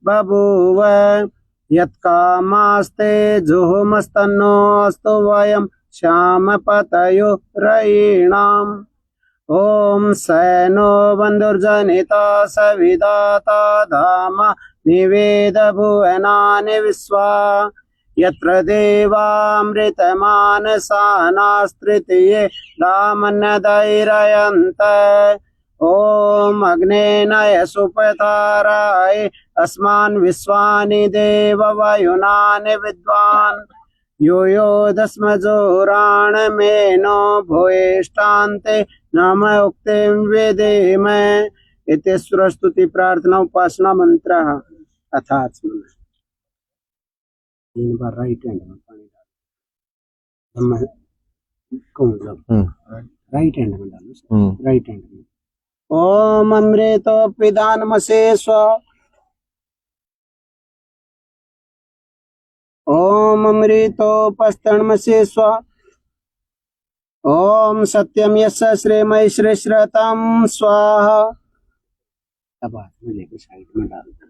बभूव यत्कामास्ते जुहुमस्तन्नो अस्तु वयं श्यामपतयो रयीणाम्। ओम सैनो बंधुर्जनिता सविदाता धाम निवेद भुवनानि विश्वा यत्र देवामृतमानसानास्तृतीये धामन्यदैरयन्त। ओम अग्नेनय सुपताराय अस्मान् विश्वानि देववायुनानि विद्वान् यो यो दस्मजोराणमेनो भूयिष्ठान्ते नाम उक्तिं विधेम। इति स्तुति प्रार्थना उपासना मंत्र अर्थात 3 बार राइट हैंड में पानी डाल राइट हैंड में डालो राइट हैंड में। ओम अमृतो पिदानमसे स्व। ओम अमृतोपस्तन्मसे स्व। ओम सत्यम यस्य श्रीमय श्री श्रतम स्वाहा। अब हाथ में लेके साइड में डाल दो।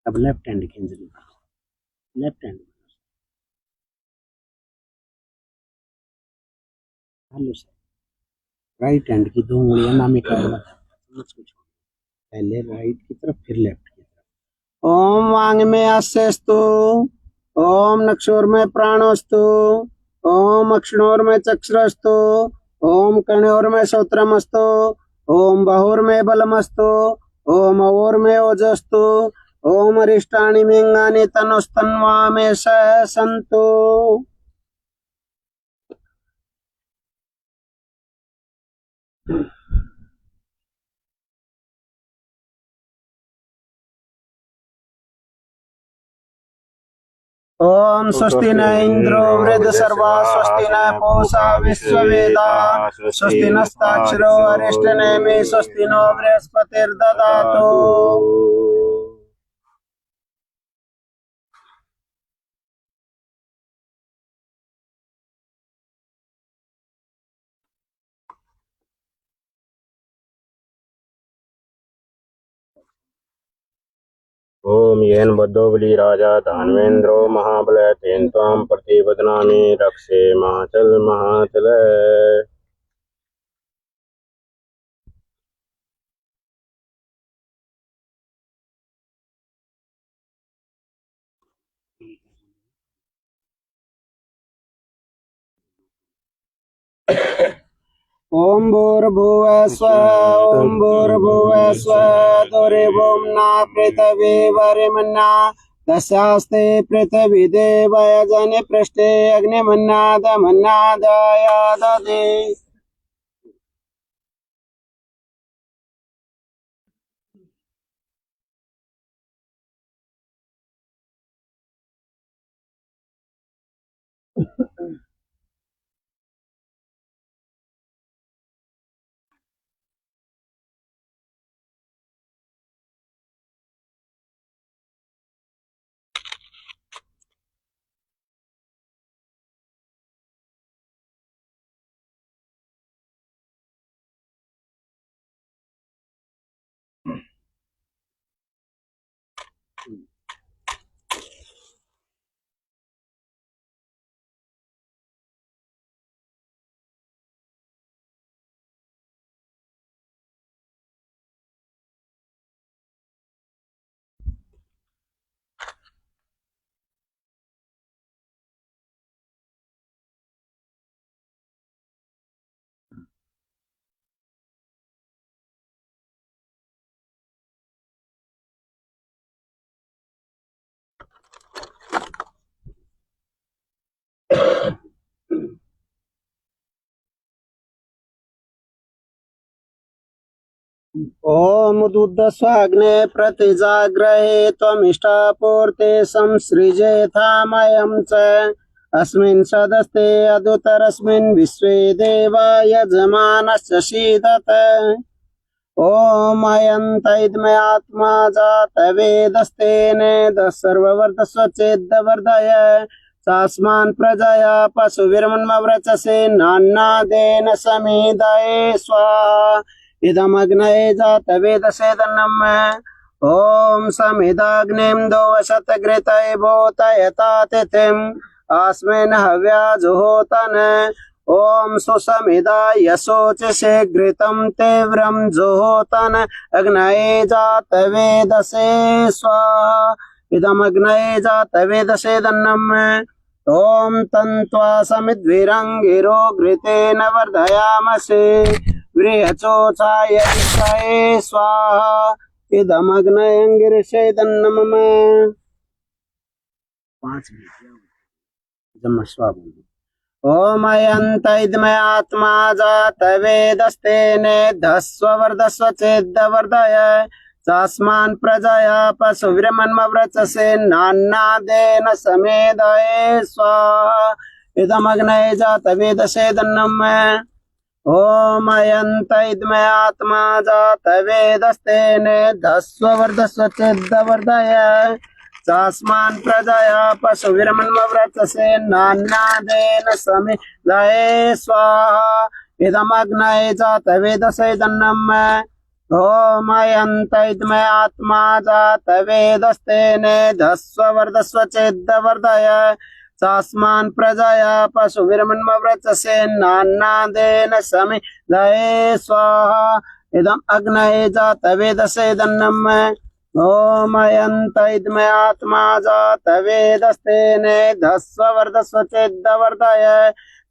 अब लेफ्ट हैंड की अंजलि लेफ्ट हैंड डालो सर। राइट हैंड की 2 उंगलियां नामिका पहले राइट की तरफ फिर लेफ्ट की तरफ। ओम वांग में आस्यस्तु। ओम नक्षोर में प्राणोस्तु। ओम अक्षणोर में चक्षुरस्तु। ओम कर्णोर में श्रोत्रमस्तु। ओम बाहुर में बलमस्तु। ओम अवोर में ओजस्तु। ओम अरिष्टानि मिंगानि तनुस्तन्वा में सन्तु। ओम स्वस्ति न इंद्रो वृद्धसर्वा स्वस्ति न पूषा विश्ववेदा स्वस्ति नस्ताक्षरो अरिष्टनेमि स्वस्ति नो बृहस्पतिर्दधातु। ओम येन बद्धो बलि राजा दानवेन्द्रो महाबल तेन त्वां प्रतिबध्नामि रक्षे माचल महाचल। ओम भूर्भुवः स्वः। ओम भूर्भुवः स्वः। दुर्भुम्ना पृथिवी वरिमन्ना दशास्ते पृथिवी देवयजने पृष्ठे अग्निमन्नादमन्नादाय दधे। ओम उदुद्दस्वाग्ने प्रतिजाग्रहे त्वमिष्टापूर्ते संसृजेथामयं च अस्मिन् सदस्ते अदुतरस्मिन् विश्वे देवा यजमानस्य सीदत। ओम अयन्तैद्मे आत्मा जातवेदस्तेन सर्ववर्धस्वचेद्वर्धय तस्मान् प्रजया पशुभिर्मन्मव्रचसे नान्नादेन समेदये स्वाहा। इदमग्नये जातवेदसेदन्नम्। ओम समिदाग्निं दोवशतघृतये भूतयता तिथिम् अस्मिन् हव्या जुहोतन ओम सुसमिदा यशोचिषे घृतं तीव्रं जुहोतन अग्नये जातवेदसे स्वाहा इदमग्नये जातवेदसे दन्नम् ओम तन्त्वा समिद्विरङ्गिरो घृतेन वर्धयामसे व्रीहचोचाय विषये स्वाहा इदमग्नयङ्गिरिषे दन्नम्। 5 मिनट स्वाहा ओम अयंत इदमे आत्मा जात वेदस्तेने धस्व वर्धस्व चेद वर्धय तस्मान् प्रजया पशुविरमन्मव्रचसे नान्नादेन समेदये स्वाहा इदमग्नये जात वेदसे दन्नम्। ओम अयंत इदमे आत्मा जात वेदस्तेने धस्व वर्धस्व चेद वर्धय तस्मान् प्रजया पशुविरमन्मव्रचसे नान्नादेन समेदये स्वाहा इदमग्नये जात वेदसे दन्नम्। ओम अयंत इदमे आत्मा जात वेदस्तेने धस्व वर्धस्व चेद वर्धय तस्मान् प्रजया पशुविरमन्मव्रचसे नान्नादेन समेदये स्वाहा इदम् अग्नये जात वेदसे दन्नम्। ओम अयंत इदमे आत्मा जात वेदस्तेने धस्व वर्धस्व चेद वर्धय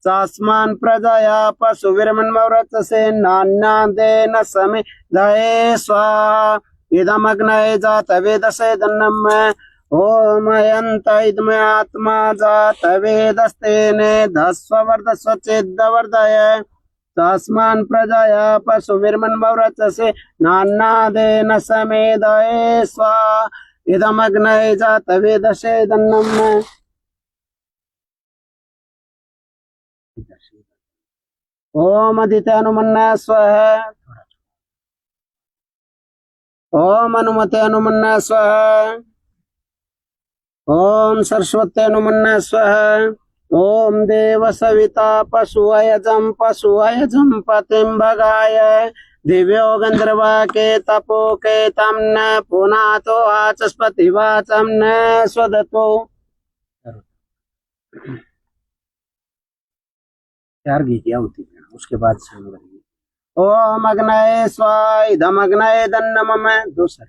तस्मान् प्रजया पशुविरमन्मव्रचसे नान्नादेन समेदये स्वाहा इदमग्नये जात वेदसे दन्नम्। ओम अयंत इदमे आत्मा जात वेदस्तेने धस्व वर्धस्व चेद वर्धय तस्मान् प्रजया पशुविरमन्मव्रचसे नान्नादेन समेदये स्वाहा इदमग्नये जात वेदसे दन्नम्। ओम अदित्यानुमन्ना स्वाहा ओम अनुमते अनुमन्ना स्वाहा ओम सरस्वत्यनुमन्ना स्वाहा ओम देव सविता पशुअयजं पतिं भगाय दिव्यो गंधर्वाके तपोके तं न पुनातो आचस्पति वाचं न स्वदतो। 4 गीतियां होती हैं उसके बाद शाम करेंगे। ओम अग्नये स्वाहा इदमग्नये दन्नम्। दूसरा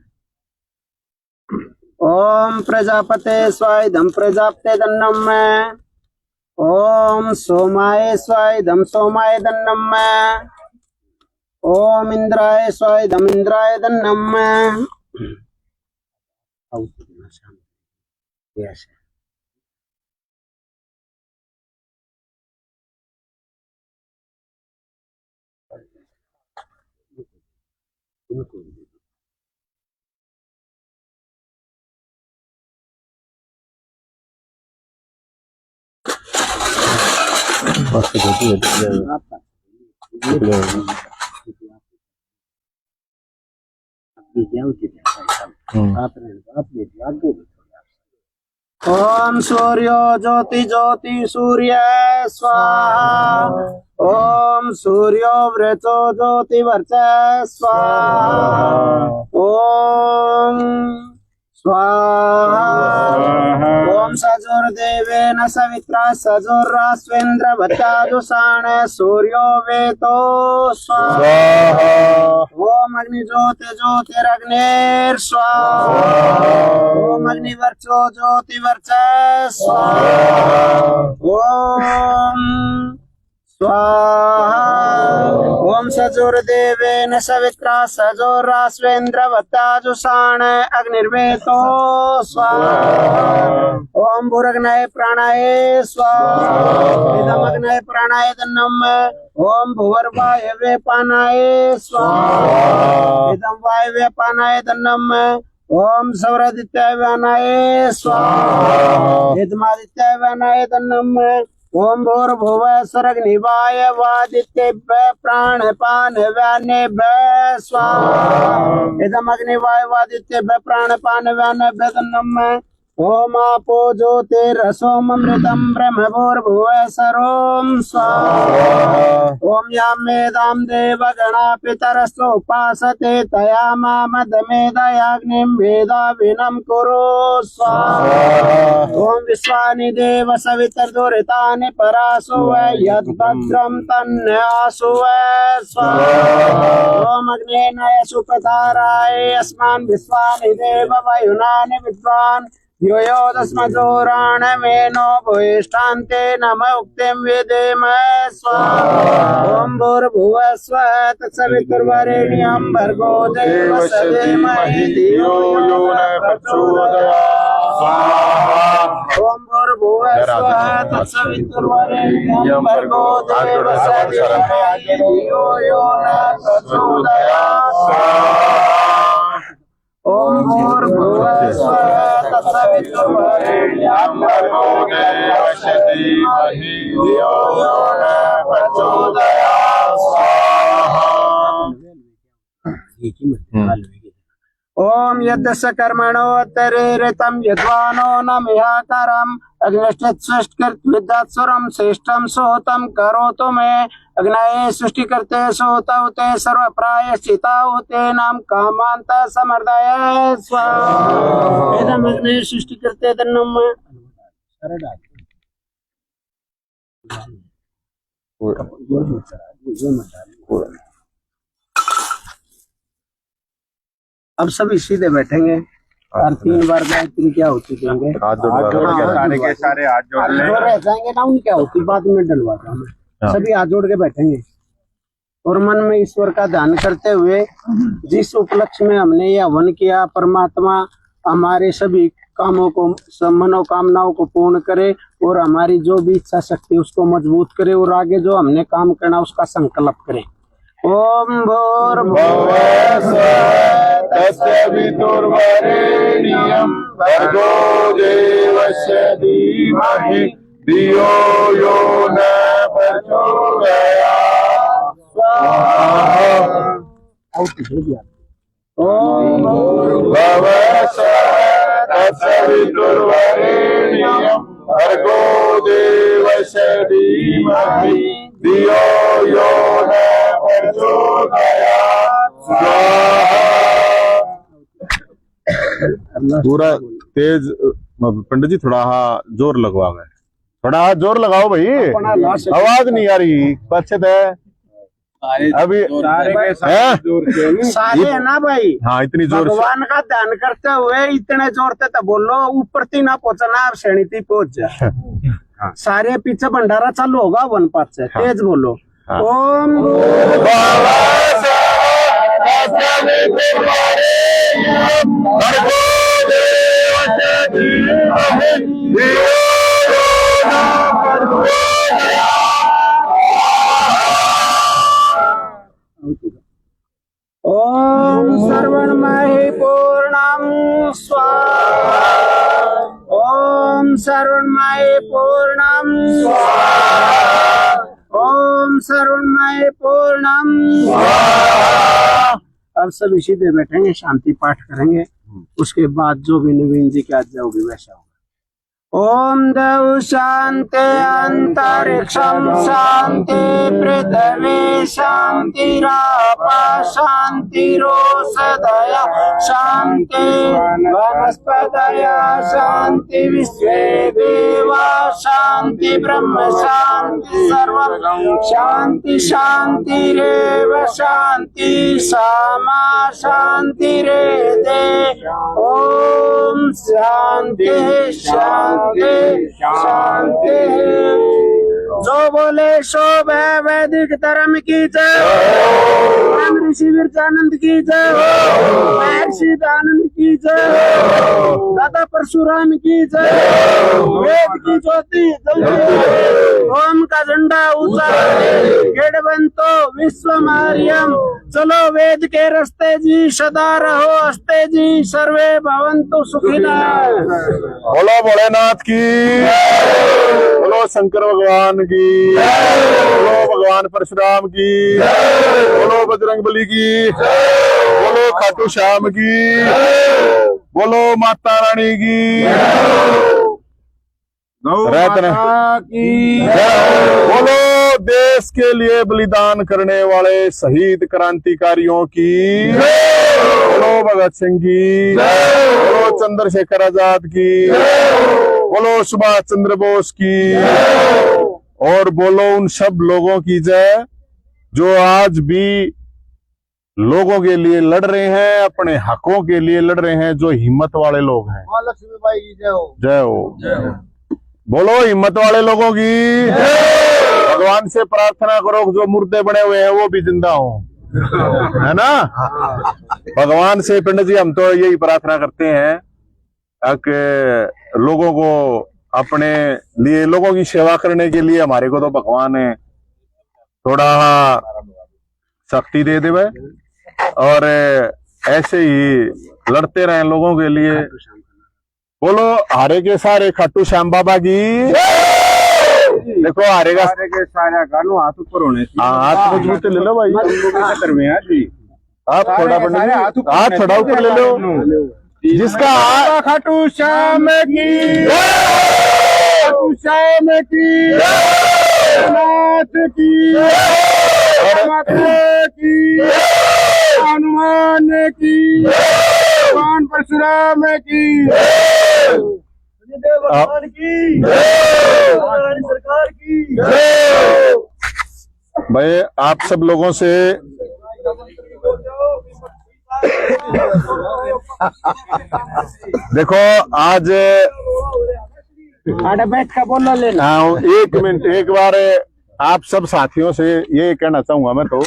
ओम प्रजापते स्वाहा इदं प्रजापते दन्नम्। ओम सोमाय स्वाहा इदं सोमाय दन्नम्। ओम इंद्राय स्वाहा इदं इंद्राय दन्नम्। ओम सूर्यो ज्योति ज्योति सूर्य स्वाहा ओम सूर्यो व्रतो ज्योति वर्च स्वाहा ओम स्वाहा ओम सजुर्देवेन सवित्रा सजुर्रास्वेन्द्र भट्टाजुषाण सूर्यो वेतो स्वाहा ओम अग्निज्योति ज्योतिरग्निर् स्वाहा ओम अग्निवर्चो ज्योतिवर्च स्वाहा ओम स्वाहा ओम सजुर्देवेन सवित्रा सजुर्रास्वेन्द्र भट्टाजुषाण अग्निर्वेतो स्वाहा ओम भूरग्नये प्राणाय स्वाहा इदमग्नये प्राणाय दन्नम्। ओम भुवर्वायवे पानाय स्वाहा इदं वायवे पानाय दन्नम्। ओम सौरादित्याय व्यानाय स्वाहा इदमादित्याय व्यानाय दन्नम्। ओम भूर्भुवः स्वरग्निवाय वादित्येभ्यः प्राणपान व्यानेभ्यः स्वाहा इदमग्निवाय वादित्येभ्यः प्राणपान व्यानेभ्यः दन्नम्। ओम आपो ज्योतिरसोमृतम ब्रह्मभूर्भुवः सर्वं स्वाहा। ओम यां वेदां देवगणा पितरस्तु उपासते तया मामदमेदयाग्निं वेदाविनं कुरु स्वाहा। ओम विश्वानि देव सवितर्दुरितानि परासु वै यद्भद्रं तन्यासु वै स्वाहा। ओम अग्नेय सुपताराय अस्मान् विश्वानि देव वयुनानि विद्वान् यो यो दस्मदोराणमेनो भूयिष्ठान्ते नम उक्तिं विधेम स्वाहा। ओम भूर्भुवः स्वः तत्सवितुर्वरेण्यं भर्गो देवस्य धीमहि धियो यो न प्रचोदयात् स्वाहा। ओम भूर्भुवः स्वः तत्सवितुर्वरेण्यं भर्गो देवस्य धीमहि धियो यो न प्रचोदयात् स्वाहा। ओम भूर्भुवः स्वः तत्सवितुर्वरेण्यं भर्गो देवस्य धीमहि धियो यो न प्रचोदयात् स्वाहा। ओम यद्यस्य कर्मणोत्तरेरितं यद्वानो न मिहाकरम् अग्निष्ठित विद्यात्सुरं श्रेष्ठं सोतं करोतु मे अग्नये सृष्टिकर्ते सोतौ ते सर्वप्रायश्चितौ तेनां कामान्त समर्दय स्वाहा। इदम् अग्नये सृष्टिकर्ते तन्नं अब सभी सीधे बैठेंगे और 3 बार गायत्री क्या होती देंगे, हाथ जोड़ के सारे के सारे हाथ जोड़ ले रह जाएंगे ना, उन क्या होती बाद में डलवाता हूँ। सभी हाथ जोड़ के बैठेंगे और मन में ईश्वर का ध्यान करते हुए जिस उपलक्ष्य में हमने यह हवन किया, परमात्मा हमारे सभी कामों को, मनोकामनाओं को पूर्ण करे और हमारी जो भी इच्छा शक्ति उसको मजबूत करे और आगे जो हमने काम करना उसका संकल्प करे। ओम भूर्भुवः स्वः तत्सवितुर्वरेण्यं भर्गो देवस्य धीमहि धियो यो न प्रचोदयात् स्वाहा। ओम भूर्भुवः स्वः तत्सवितुर्वरेण्यं भर्गो देवस्य धीमहि धियो यो न प्रचोदयात् स्वाहा। पूरा तेज पंडित जी, थोड़ा जोर लगवा गए, थोड़ा हाथ जोर लगाओ भाई, आवाज नहीं आ रही पछत है अभी सारे है ना भाई। हाँ इतनी जोर से भगवान का ध्यान करते हुए इतने जोर से तो बोलो, ऊपर ती ना पहुंचना श्रेणी ती पहुंच जाए। सारे पीछे भंडारा चालू होगा वन पात से, तेज बोलो। ओम ओम सर्वणमहि पूर्णं स्वाहा। ओम सर्वणमहि पूर्णं स्वाहा। ओम सर्वणमहि पूर्णं स्वाहा। अब सब इसी पे बैठेंगे, शांति पाठ करेंगे, उसके बाद जो भी नवीन जी की आज्ञा होगी वैसा होगा। ओम देव शांति अंतरिक्षम शांति पृथ्वी शांतिरापा शांतिरोषधया शांति वनस्पतया शांति विश्वे देवा शांति ब्रह्म शांति सर्वं शांति शांतिरेव शांति सामा शांतिरेधे। ओम शांति शांति शांति। जो बोले सो वैदिक धर्म की जय, ऋषि वीरचानंद की जय, महर्षि दानंद की जय, दादा परशुराम की जय, वेद की ज्योति ओम का झंडा ऊंचा गेड़ बंतो विश्व मारियम। चलो वेद के रस्ते जी, सदा रहो हस्ते जी, सर्वे भवन्तु सुखिनः। बोलो भोलेनाथ की, बोलो शंकर भगवान की, बोलो भगवान परशुराम की, बोलो बजरंग बली की, बोलो खाटू श्याम की। बोलो माता रानी की गौ रत्न माता की बोलो देश के लिए बलिदान करने वाले शहीद क्रांतिकारियों की बोलो भगत सिंह की बोलो चंद्रशेखर आजाद की बोलो सुभाष चंद्र बोस की और बोलो उन सब लोगों की जय जो आज भी लोगों के लिए लड़ रहे हैं, अपने हकों के लिए लड़ रहे हैं, जो हिम्मत वाले लोग हैं। माँ लक्ष्मीबाई की जय हो। जय हो। बोलो हिम्मत वाले लोगों की भगवान से प्रार्थना करो कि जो मुर्दे बने हुए हैं वो भी जिंदा हो, है ना। भगवान से पंडित जी हम तो यही प्रार्थना करते हैं कि लोगों को अपने लिए, लोगों की सेवा करने के लिए हमारे को तो भगवान है थोड़ा शक्ति दे देवे और ऐसे ही लड़ते रहे लोगों के लिए। बोलो हारे के सारे खाटू श्याम बाबा की। देखो हारे का के सारे गानों हाथ ऊपर होने चाहिए। हाथ मजबूत ले लो भाई, खतर में है जी। आप थोड़ा हाथ थोड़ा ऊपर ले लो। जिसका खाटू श्याम की, खाटू श्याम की, नाथ की, माता की, हनुमान की, भगवान परशुराम की, भगवान की सरकार की। भाई आप सब लोगों से देखो आज बैठ का बोलो लेना। हाँ, एक मिनट एक बार आप सब साथियों से ये कहना चाहूंगा मैं तो,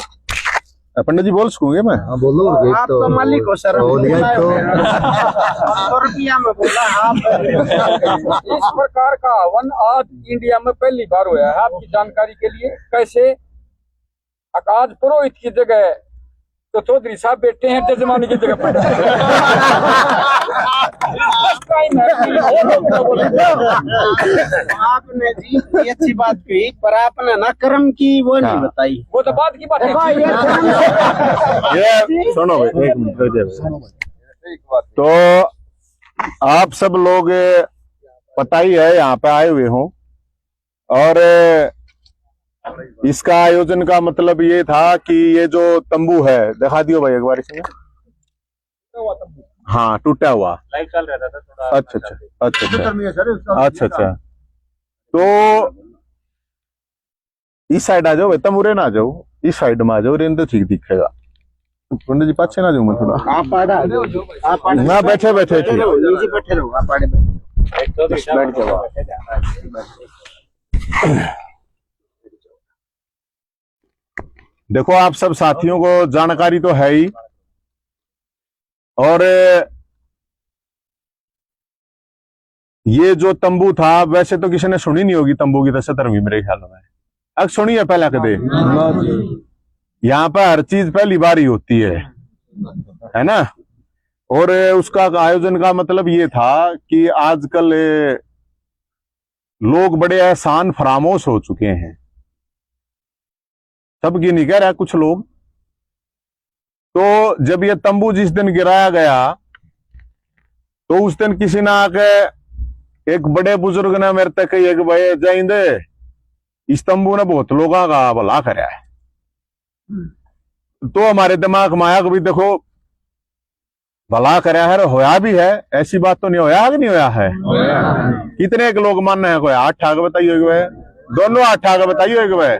पंडित जी बोल सकूंगे मैं? बोलो आप तो मालिक हो सर। 100 रुपया में बोला आप। इस प्रकार का हवन आज इंडिया में पहली बार हुआ है। आपकी जानकारी के लिए कैसे आज पुरोहित की जगह तो चौधरी साहब बैठे हैं, जजमानी की जगह पर। आपने जी ये अच्छी बात कही, पर आपने ना कर्म की वो नहीं बताई। वो तो बात की बात है। ये सुनो भाई, एक मिनट रुक जाओ। तो आप सब लोग पता ही है यहाँ पे आए हुए हो और इसका आयोजन का मतलब ये था कि ये जो तंबू है, दिखा दियो भाई एक बार इसमें। हाँ टूटा हुआ लाइव चल रहा था थोड़ा। अच्छा अच्छा अच्छा अच्छा अच्छा। तो इस साइड आ जाओ भाई, तंबूरे ना आ जाओ, इस साइड में आ जाओ, रेन तो ठीक दिखेगा। पंडित जी पाछे ना जाऊँ मैं थोड़ा। आप आड़े ना बैठे बैठे ठीक। बैठे रहो, आप आड़े बैठ जाओ। देखो आप सब साथियों को जानकारी तो है ही, और ये जो तंबू था वैसे तो किसी ने सुनी नहीं होगी तंबू की तो 17वीं मेरे ख्याल में। अब सुनी है पहले कदे? यहाँ पर हर चीज पहली बार ही होती है ना। और उसका आयोजन का मतलब ये था कि आजकल लोग बड़े एहसान फरामोश हो चुके हैं, सबकी नहीं कह रहा कुछ लोग। तो जब ये तंबू जिस दिन गिराया गया तो उस दिन किसी ने आके, एक बड़े बुजुर्ग ने मेरे तक कही कि भाई जाइंदे इस तंबू ने बहुत लोगों का भला कराया है। तो हमारे दिमाग में आया कि भाई देखो भला कराया है, होया भी है, ऐसी बात तो नहीं होया कि नहीं होया है। कितने के लोग मानना है? कोई 8 आगे बताइए, दोनों 8 आगे बताइए,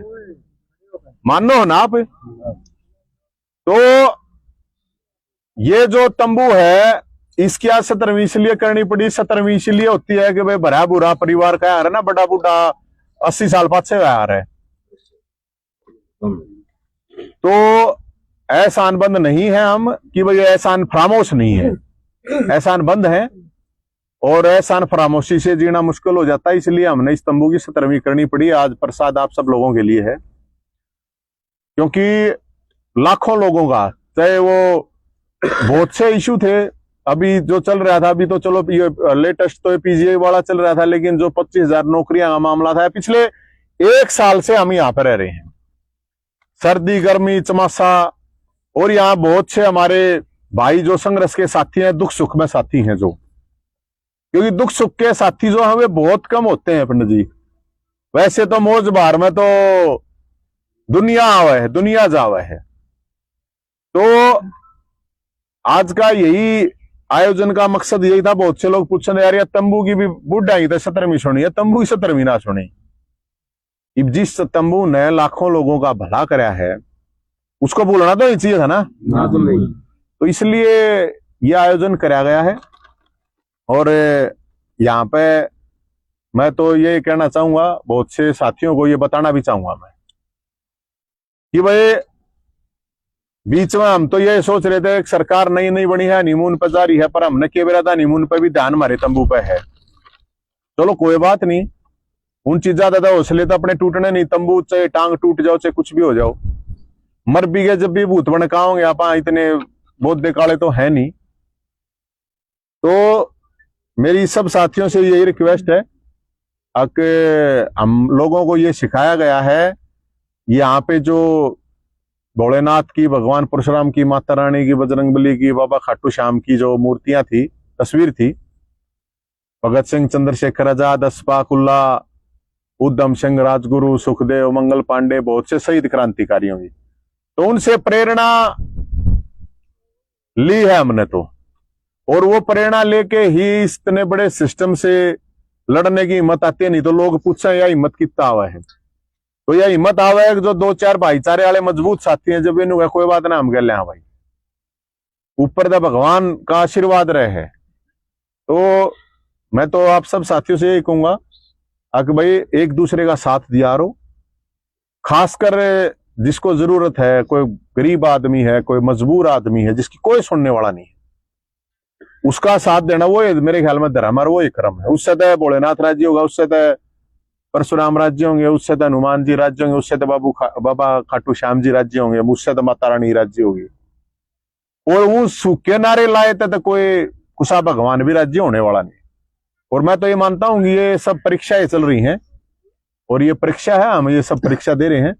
मानो ना आप। तो ये जो तंबू है इसकी आज 17वीं इसलिए करनी पड़ी। 17वीं इसलिए होती है कि भाई भरा बुरा परिवार का यार है ना, बड़ा बूढ़ा 80 साल पाछे यार है। तो एहसान बंद नहीं है हम कि भाई एहसान फरामोश नहीं है, एहसान बंद है और एहसान फरामोशी से जीना मुश्किल हो जाता है। इसलिए हमने इस तंबू की 17वीं करनी पड़ी। आज प्रसाद आप सब लोगों के लिए है, क्योंकि लाखों लोगों का, चाहे वो बहुत से इशू थे अभी जो चल रहा था, अभी तो चलो ये लेटेस्ट तो पीजीआई वाला चल रहा था, लेकिन जो 25,000 नौकरियां का मामला था, पिछले 1 साल से हम यहाँ पर रह रहे हैं। सर्दी गर्मी चमासा, और यहाँ बहुत से हमारे भाई जो संघर्ष के साथी हैं, दुख सुख में साथी हैं जो, क्योंकि दुख सुख के साथी जो हैं वे बहुत कम होते हैं पंडित जी। वैसे तो मौज बहार में तो दुनिया आवे है, दुनिया जावे है। तो आज का यही आयोजन का मकसद यही था। बहुत से लोग पूछने यार तंबू की भी बुढ़ आई तो 17वीं सुनी है, तंबू की 17वीं ना सुनी। जिस तंबू ने लाखों लोगों का भला कराया है उसको बोलना तो नहीं चाहिए था ना, तो नहीं। तो इसलिए यह आयोजन कराया गया है। और यहाँ पे मैं तो ये कहना चाहूंगा, बहुत से साथियों को ये बताना भी चाहूंगा मैं कि भाई बीच में हम तो ये सोच रहे थे कि सरकार नई नई बनी है, हनीमून पे जारी है, पर हमने के बेरा था हनीमून पे भी ध्यान हमारे तंबू पे है। चलो कोई बात नहीं, उन चीजा दादा हौसले तो अपने टूटने नहीं, तंबू चाहे टांग टूट जाओ चाहे कुछ भी हो जाओ, मर भी गए जब भी भूत बनकाओगे आप, इतने बौद्ध काले तो है नहीं। तो मेरी सब साथियों से यही रिक्वेस्ट है कि हम लोगों को ये सिखाया गया है, यहाँ पे जो भोलेनाथ की, भगवान परशुराम की, माता रानी की, बजरंगबली की, बाबा खाटू श्याम की जो मूर्तियां थी, तस्वीर थी, भगत सिंह, चंद्रशेखर आजाद, अशफाक उल्लाह, उधम सिंह, राजगुरु, सुखदेव, मंगल पांडे, बहुत से शहीद क्रांतिकारियों की, तो उनसे प्रेरणा ली है हमने तो। और वो प्रेरणा लेके ही इतने बड़े सिस्टम से लड़ने की हिम्मत आती है। नहीं तो लोग पूछे यह हिम्मत कितना आवा है, तो यह हिम्मत आवा है जो 2-4 भाईचारे वाले मजबूत साथी हैं, जब इन्होंने कोई बात ना हम कह ले, हाँ भाई ऊपर दा भगवान का आशीर्वाद रहे है। तो मैं तो आप सब साथियों से यही कहूंगा कि भाई एक दूसरे का साथ दिया रो, खासकर जिसको जरूरत है, कोई गरीब आदमी है, कोई मजबूर आदमी है, जिसकी कोई सुनने वाला नहीं है, उसका साथ देना वो मेरे ख्याल में धर्म और वो एक क्रम है। उससे तो भोलेनाथ राज्य होगा, उससे तो परशुराम राज्य होंगे, उससे तो हनुमान जी राज्य होंगे, उससे तो बाबा खाटू श्याम जी राज्य होंगे, उससे तो माता रानी राज्य होगी। और वो सूखे नारे लाए थे तो कोई कुसा भगवान भी राज्य होने वाला नहीं। और मैं तो ये मानता हूं कि ये सब परीक्षाएं चल रही हैं, और ये परीक्षा है, हम ये सब परीक्षा दे रहे हैं।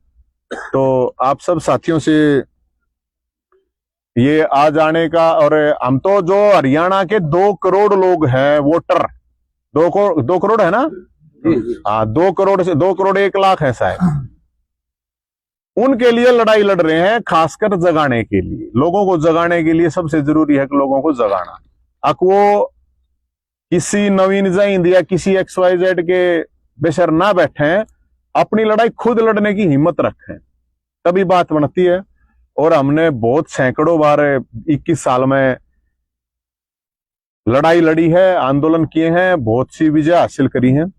तो आप सब साथियों से ये आ जाने का, और हम तो जो हरियाणा के 2 करोड़ लोग हैं वोटर, 2 करोड़ है ना, हाँ 2 करोड़ से 2 करोड़ 1 लाख है शायद, उनके लिए लड़ाई लड़ रहे हैं, खासकर जगाने के लिए, लोगों को जगाने के लिए। सबसे जरूरी है कि लोगों को जगाना। अब वो किसी नवीन जैन या किसी XYZ के बेशर ना बैठे, अपनी लड़ाई खुद लड़ने की हिम्मत रखें, तभी बात बनती है। और हमने बहुत सैकड़ों बार 21 साल में लड़ाई लड़ी है, आंदोलन किए हैं, बहुत सी विजय हासिल करी हैं।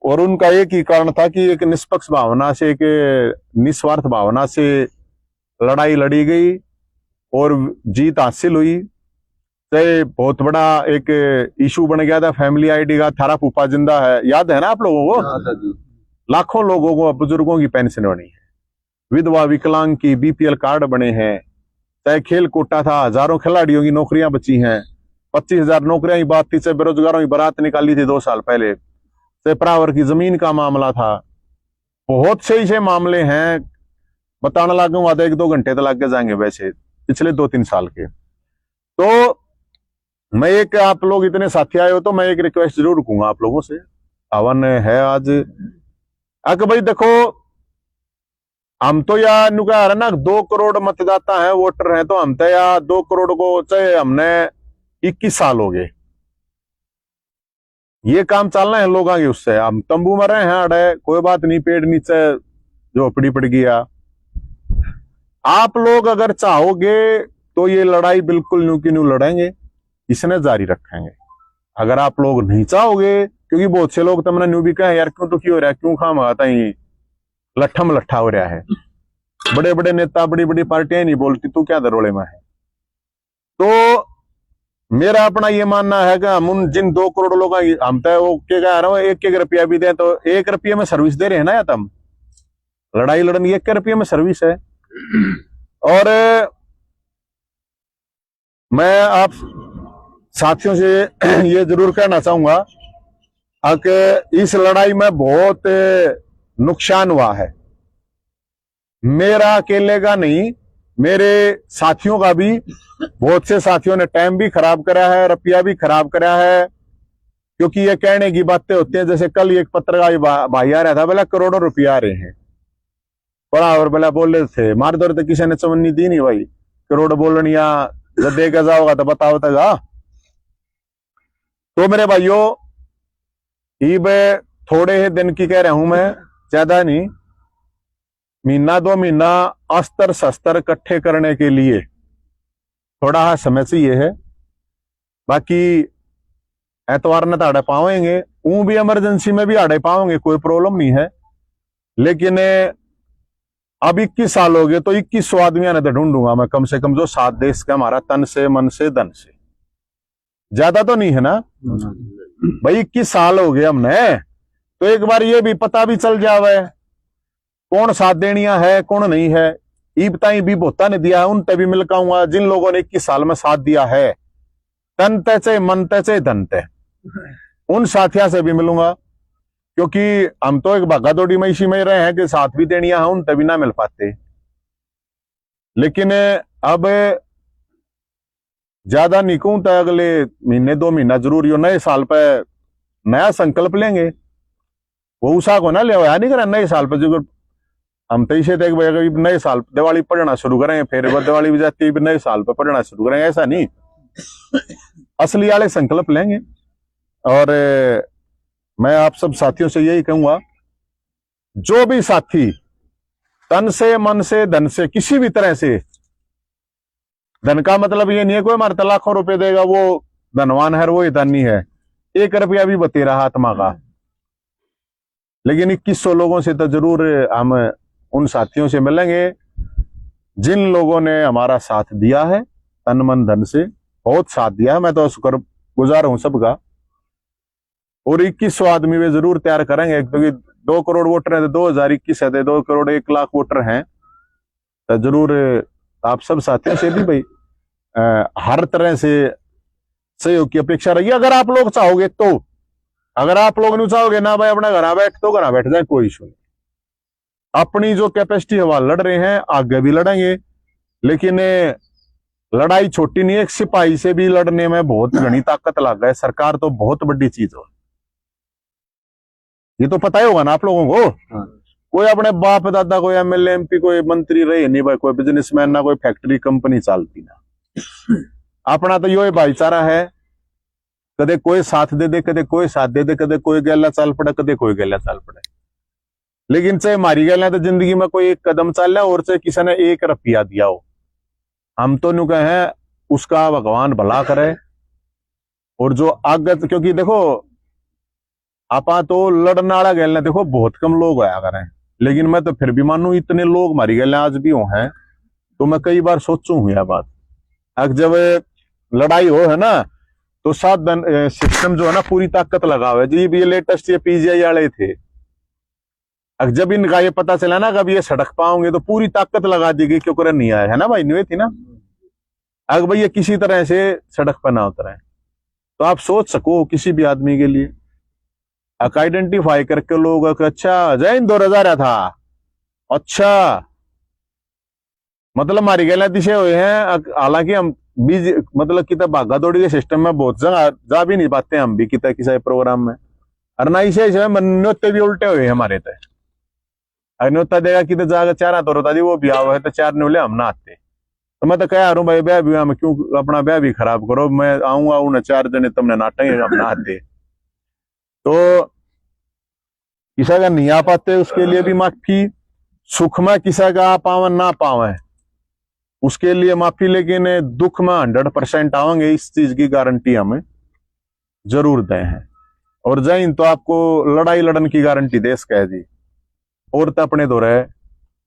और उनका एक ही कारण था कि एक निष्पक्ष भावना से, एक निस्वार्थ भावना से लड़ाई लड़ी गई और जीत हासिल हुई। चाहे बहुत बड़ा एक इशू बन गया था फैमिली आईडी का, थारा फूफा जिंदा है, याद है ना आप लोगों को? लाखों लोगों को, बुजुर्गों की पेंशन बनी है, विधवा विकलांग की BPL कार्ड बने हैं। चाहे खेल कोटा था, हजारों खिलाड़ियों की नौकरियां बची हैं, 25,000 नौकरियां ही बात थी। चाहे बेरोजगारों की बारात निकाली थी 2 साल पहले, चाहे प्रावर की जमीन का मामला था, बहुत से ऐसे मामले हैं, बताने लगूंगा तो 1-2 घंटे तो लग के जाएंगे वैसे, पिछले 2-3 साल के। तो मैं एक, आप लोग इतने साथी आए हो तो मैं एक रिक्वेस्ट जरूर रखूंगा आप लोगों से, हवन है आज। भाई देखो, हम तो या नुका रहा ना 2 करोड़ मतदाता हैं, वोटर हैं, तो हम तो या 2 करोड़ को, चाहे हमने 21 साल हो गए, ये काम चलना है लोगों के। उससे हम तंबू में रहे हैं, अड़े कोई बात नहीं, पेड़ नीचे झोपड़ी पड़ गया। आप लोग अगर चाहोगे तो ये लड़ाई बिल्कुल न्यू की न्यू लड़ेंगे, इसने जारी रखेंगे। अगर आप लोग नहीं चाहोगे, क्योंकि बहुत से लोग तुमने न्यू भी कहे यार क्यों दुखी हो रहा है, क्यों खाम आता ही लट्ठम लट्ठा हो रहा है, बड़े बड़े नेता, बड़ी बड़ी पार्टियां नहीं बोलती, तू क्या दरोड़े में है। तो मेरा अपना ये मानना है कि हम उन जिन 2 करोड़ लोगों हम तो वो क्या कह रहा हूँ, 1-1 रुपया भी दें तो 1 रुपये में सर्विस दे रहे हैं ना, या तुम लड़ाई लड़नी 1 रुपये में सर्विस है। और मैं आप साथियों से ये जरूर कहना चाहूंगा कि इस लड़ाई में बहुत नुकसान हुआ है, मेरा अकेले का नहीं, मेरे साथियों का भी, बहुत से साथियों ने टाइम भी खराब करा है, रुपया भी खराब करा है, क्योंकि ये कहने की बातें होती हैं। जैसे कल एक पत्रकार भाई आ रहा था, बोला करोड़ों रुपया आ रहे हैं, बड़ा और बोला बोल रहे थे, मार दौड़ तो किसी ने चवन्नी दी नहीं भाई, करोड़ बोलनी या जब देखा जाओगा तो बताओ तक। तो मेरे भाइयों, ईब थोड़े ही दिन की कह रहा हूं मैं, ज्यादा नहीं, महीना 2 महीना अस्त्र शस्त्र इकट्ठे करने के लिए थोड़ा सा समय चाहिए है। बाकी एतवार न तो आड़े पावेंगे, ऊं भी इमरजेंसी में भी आड़े पाओगे, कोई प्रॉब्लम नहीं है। लेकिन अब 21 साल हो गए तो 21 आदमियों ने तो ढूंढूंगा मैं, कम से कम जो साथ देश का हमारा तन से मन से धन से, ज्यादा तो नहीं है ना भाई। 21 साल हो गए हमने, तो एक बार ये भी पता भी चल जावे कौन साथ देनिया है कौन नहीं है। ईब ताई भी बहुता ने दिया है, उन तभी मिल पाऊंगा जिन लोगों ने 21 साल में साथ दिया है, तन ते चाहे मन ते चाहे धन ते, उन साथियों से भी मिलूंगा। क्योंकि हम तो एक भागा दौड़ी में इसी में रहे हैं कि साथ भी देनिया है, उन तभी ना मिल पाते। लेकिन अब ज्यादा नहीं कहूं तो अगले महीने 2 महीना जरूर यो नए साल पे नया संकल्प लेंगे। वो उषा को ना ले नहीं करा नए साल पे, जो हम तो इसे देख भाई नए साल दिवाली पढ़ना शुरू करेंगे, फिर दिवाली भी जाती है नए साल पे पढ़ना शुरू करेंगे, ऐसा नहीं, असली वाले संकल्प लेंगे। और मैं आप सब साथियों से यही कहूंगा, जो भी साथी तन से मन से धन से किसी भी तरह से, धन का मतलब ये नहीं है कोई हमारे लाखों रुपए देगा वो धनवान है, वो धनी है, 1 रुपया भी बतेरा आत्मा का। लेकिन 2100 लोगों से तो जरूर हम उन साथियों से मिलेंगे जिन लोगों ने हमारा साथ दिया है, तन मन धन से बहुत साथ दिया है। मैं तो शुक्रगुजार हूं सबका। और 2100 आदमी वे जरूर तैयार करेंगे, क्योंकि 2 करोड़ वोटर हैं तो 2021 है, 2 करोड़ 1 लाख वोटर हैं, तो जरूर आप सब साथियों से भी भाई हर तरह से सहयोग की अपेक्षा रही। अगर आप लोग चाहोगे तो, अगर आप लोग नहीं चाहोगे ना भाई अपना घर बैठ, तो घर बैठ जाए, कोई इशू नहीं। अपनी जो कैपेसिटी है वह लड़ रहे हैं, आगे भी लड़ेंगे। लेकिन लड़ाई छोटी नहीं है, एक सिपाही से भी लड़ने में बहुत घनी ताकत लग है। सरकार तो बहुत बड़ी चीज है, ये तो पता ही होगा ना आप लोगों को। कोई अपने बाप दादा कोई एमएलए एमपी कोई मंत्री रहे नहीं भाई, कोई बिजनेसमैन ना कोई फैक्ट्री कंपनी चलती ना। अपना तो यो भाईचारा है, कदे कोई साथ दे दे, कदे कोई साथ दे दे, कदे कोई गैला चाल पड़े, कदे कोई गैला चाल पड़े। लेकिन चाहे मारी गैला तो जिंदगी में कोई 1 कदम चल रहा और चाहे किसी ने 1 रुपया दिया हो, हम तो न्यू कहे उसका भगवान भला करे। और जो आगे, क्योंकि देखो आपा तो लड़ने वाला गैल देखो बहुत कम लोग आया करें, लेकिन मैं तो फिर भी मानू इतने लोग मारी गए आज भी हो हैं, तो मैं कई बार सोचू हूं यह बात। अब जब लड़ाई हो है ना, तो साधन सिस्टम जो है ना पूरी ताकत लगावे जी। ये लेटेस्ट ये पीजीआई वाले थे, अब जब इनका ये पता चला ना कब ये सड़क पाओगे तो पूरी ताकत लगा दी गई, क्यों कर नहीं आया है ना भाई, नहीं थी ना। अगर भाई ये किसी तरह से सड़क पर ना उतरे, तो आप सोच सको किसी भी आदमी के लिए आइडेंटिफाई करके लोग, अच्छा जय हिंद 2000 था, अच्छा मतलब मारी गए दिशे हुए हैं। हालांकि हम भी मतलब कि भागा दौड़ी के सिस्टम में बहुत जगह जा भी नहीं पाते हम भी कितना किसी प्रोग्राम में, और ना इसे न्योते भी उल्टे हुए हमारे तय। न्योता देगा कि जाकर 4 तो रोता दी वो भी आओ है तो 4 न्योले हम ना आते। तो मैं तो कह रहा हूँ भाई ब्याह भी हम क्यों अपना ब्याह भी खराब करो, मैं आऊंगा उन्हें 4 जने तुमने नाटेंगे हम ना आते। तो किसी का नहीं आ पाते उसके लिए भी माफी, सुख में किसी का आ पावे ना पावे उसके लिए माफी, लेकिन दुख में 100% आवेंगे, इस चीज की गारंटी हमें जरूर दें हैं। और जैन तो आपको लड़ाई लड़न की गारंटी देश कह दी, और तो अपने दो रहे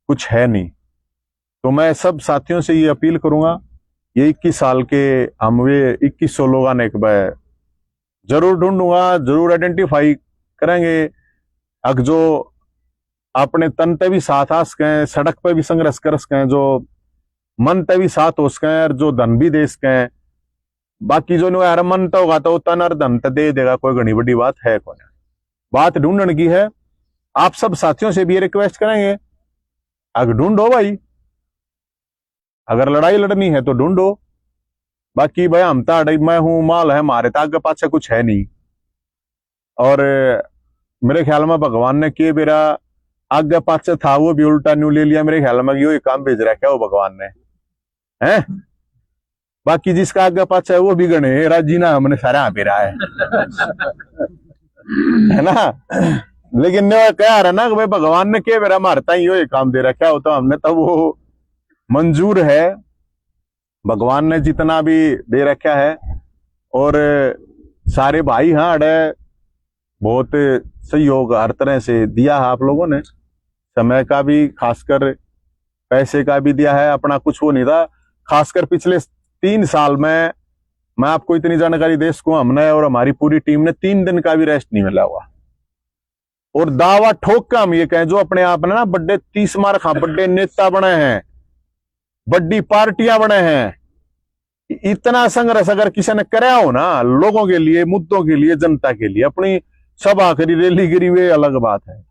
कुछ है नहीं। तो मैं सब साथियों से ये अपील करूंगा, ये 21 साल के हम वे 2100 लोग आने के बाद जरूर ढूंढूंगा, जरूर आइडेंटिफाई करेंगे। अग जो अपने तन पे भी साथ आ सकें, सड़क पे भी संघर्ष कर सकें, जो मन पे भी साथ हो सकें, जो धन भी दे सकें। बाकी जो यार मन तो होगा तो तन और धन तो दे देगा, कोई घनी बड़ी बात है कौन, बात ढूंढने की है। आप सब साथियों से भी रिक्वेस्ट करेंगे, अगर ढूंढो भाई, अगर लड़ाई लड़नी है तो ढूंढो, बाकी भाई हम तो मैं हूं माल है हमारे तो आगे पाछे कुछ है नहीं। और मेरे ख्याल में भगवान ने के मेरा आगे पाछे था वो भी उल्टा न्यू ले लिया, मेरे ख्याल में यो काम भेज रखा वो भगवान ने है। बाकी जिसका आगे पाछे है वो भी गणे राजी ना हमने सारे यहाँ पे रहा है ना। लेकिन कह रहा ना कि भाई भगवान ने के मेरा मारता ही यो काम दे रखा हो तो हमने तो वो मंजूर है, भगवान ने जितना भी दे रखा है। और सारे भाई हाँ अड़े बहुत सहयोग हर तरह से दिया है आप लोगों ने, समय का भी खासकर पैसे का भी दिया है, अपना कुछ वो नहीं था। खासकर पिछले 3 साल में मैं आपको इतनी जानकारी दे सकूं, हमने और हमारी पूरी टीम ने 3 दिन का भी रेस्ट नहीं मिला हुआ। और दावा ठोक के हम ये कहें जो अपने आप ने ना बड़े 30 मार खा बड़े नेता बने हैं, बड़ी पार्टियां बने हैं, इतना संघर्ष अगर किसी ने कराया हो ना लोगों के लिए, मुद्दों के लिए, जनता के लिए, अपनी सभा करी रैली करी वे अलग बात है।